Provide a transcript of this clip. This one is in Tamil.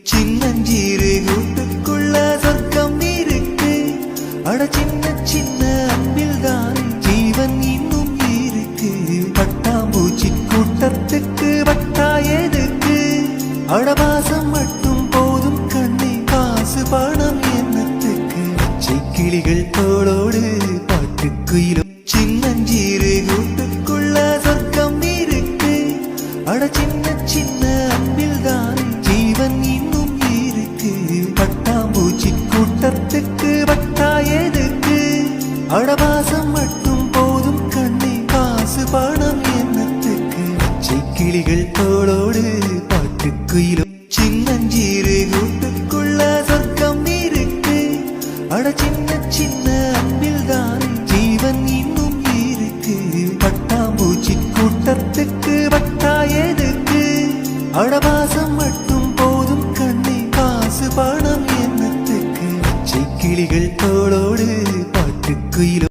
சின்னஞ்சீரு கூட்டுக்குள்ள சொர்க்கம் இருக்கு. அட சின்ன சின்ன அன்பில் தான் ஜீவன் இன்னும் இருக்கு. பட்டாம்பூச்சி கூட்டத்துக்கு பட்டா எதுக்கு? அடவாசம் மட்டும் போதும் கண்ணே, காசு பணம் என்னத்துக்கு? கிளிகள் தோளோடு பாட்டுக்குயிலும் சின்னஞ்சீரு கூட்டுக்குள்ள சொர்க்கம் இருக்கு. அட சின்ன சின்ன அன்பில் தான் ஜீவன் இன்னும் இருக்கு. பட்டாம்பூச்சி கூட்டத்துக்கு பட்டா எதுக்கு? அடவாசம் மட்டும் போதும் கண்ணே, காசு பணம் என்னத்துக்கு? கிளிகள் தோளோடு பாட்டுக்குயிலும் சின்னஞ்சீரு கூட்டுக்குள்ள சொர்க்கம் இருக்கு. அட சின்ன சின்ன அன்பில் தான் ஜீவன் இன்னும் இருக்கு. பட்டாம்பூச்சி கூட்டத்துக்கு பட்டா எதுக்கு? அடவாசம் மட்டும் போதும் கண்ணே, காசு பணம் என்னத்துக்கு? கிளிகள் தோளோடு பாட்டுக்குயிலும்